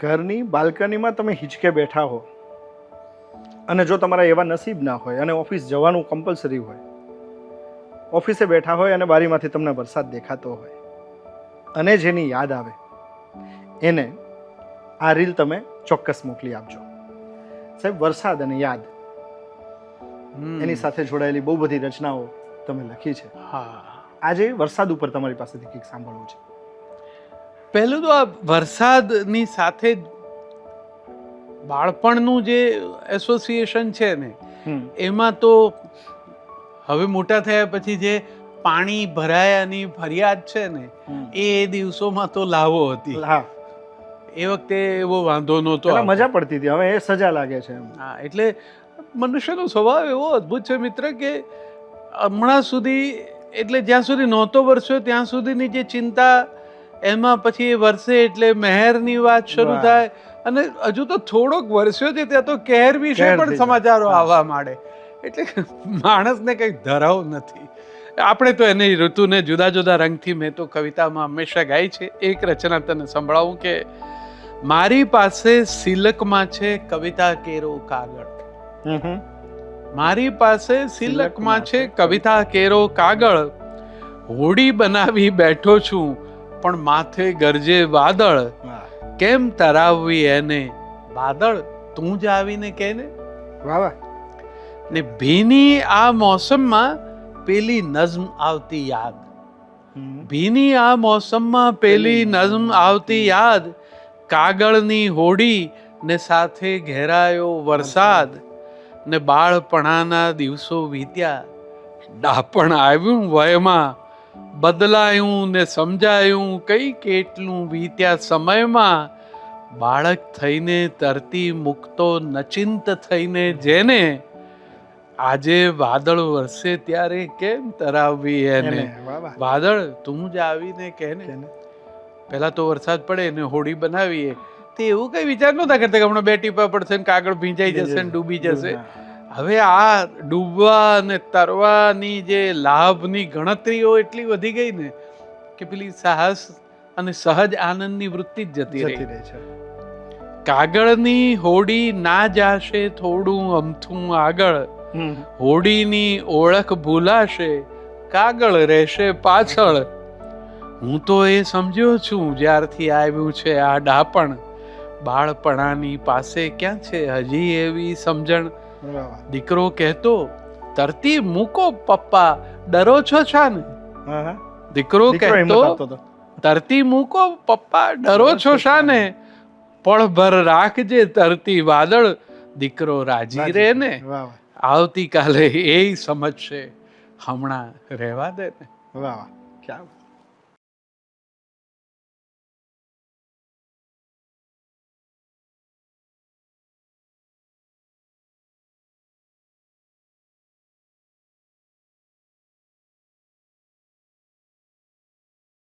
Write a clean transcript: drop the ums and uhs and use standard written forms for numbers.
ઘરની બાલ્કનીમાં તમે હિંચકે બેઠા હો અને જો તમારા એવા નસીબ ના હોય અને ઓફિસ જવાનું કમ્પલસરી હોય, ઓફિસે બેઠા હોય અને બારીમાંથી તમને વરસાદ દેખાતો હોય અને જેની યાદ આવે એને આ રીલ તમે ચોક્કસ મોકલી આપજો. સાહેબ, વરસાદ અને યાદ એની સાથે જોડાયેલી બહુ બધી રચનાઓ તમે લખી છે. હા, આજે વરસાદ ઉપર તમારી પાસેથી કંઈક સાંભળવું છે. પહેલું તો આ વરસાદની સાથે જ બાળપણનું જે એસોસિએશન છે ને, એમાં તો હવે મોટા થયા પછી જે પાણી ભરાયાની ફરિયાદ છે ને, એ દિવસોમાં તો લાવો હતી. હા, એ વખતે એવો વાંધો નહોતો, મજા પડતી હતી. હવે એ સજા લાગે છે. હા, એટલે મનુષ્યનો સ્વભાવ એવો અદ્ભુત છે મિત્ર કે હમણાં સુધી, એટલે જ્યાં સુધી નહોતો વરસ્યો ત્યાં સુધીની જે ચિંતા, એમાં પછી વર્ષે એટલે મહેરની વાત શરૂ થાય અને હજુ તો થોડોક વરસ્યો છે ત્યાં તો કહેર વિશે પણ સમાચારો આવવા માંડે. એટલે માણસને કંઈક ધરાવ નથી. આપણે તો એની ઋતુને જુદા જુદા રંગથી મેં તો કવિતામાં હંમેશા ગાઈ છે. એક રચના તને સંભળાવું કે મારી પાસે સિલકમાં છે કવિતા કેરો કાગળ. મારી પાસે સિલકમાં છે કવિતા કેરો કાગળ, હોડી બનાવી બેઠો છું પણ માથે ગરજે વાદળ, કેમ તરાવવી એને વાદળ તું જ આવીને કહેને. વાહ વાહ. ને ભીની આ મોસમમાં પેલી નઝમ આવતી યાદ, ભીની આ મોસમમાં પેલી નઝમ આવતી યાદ, કાગળની હોડી ને સાથે ઘેરાયો વરસાદ, ને બાળપણાના દિવસો વીત્યા, ડાપણ આવ્યું વયમાં, બદલાયું ને સમજાયું કઈ કેટલું વીત્યા સમયમાં, બાળક થઈને તરતી મૂકતો નચિંત થઈને જેને, આજે વાદળ વરસે ત્યારે કેમ તરાવવી એને વાદળ તું જ આવીને કહેને. પહેલા તો વરસાદ પડે ને હોડી બનાવીએ તે એવું કઈ વિચાર નહોતા કરતા કે હમણાં 2 ટીપા પડશે ને કાગળ ભીંજાઈ જશે ને ડૂબી જશે. હવે આ ડૂબવા અને તરવાની જે લાભની ગણતરીઓ એટલી વધી ગઈ ને કે પેલી સાહસ અને સહજ આનંદની વૃત્તિ જ જતી રહી છે. કાગળની હોડી ના જાશે થોડું અમથું આગળ, હોડીની ઓળખ ભૂલાશે કાગળ રહેશે પાછળ, હું તો એ સમજ્યો છું જ્યારથી આવ્યું છે આ ડાપણ, બાળપણાની પાસે ક્યાં છે હજી એવી સમજણ. દીકરો કહેતો તરતી મૂકો પપ્પા ડરો છો છા ને, દીકરો કહેતો તરતી મૂકો પપ્પા ડરો છો શા ને, પળભર રાખજે તરતી વાદળ, દીકરો રાજી રે ને, આવતીકાલે એ સમજશે હમણાં રહેવા દે ને. વાહ વાહ, ક્યાં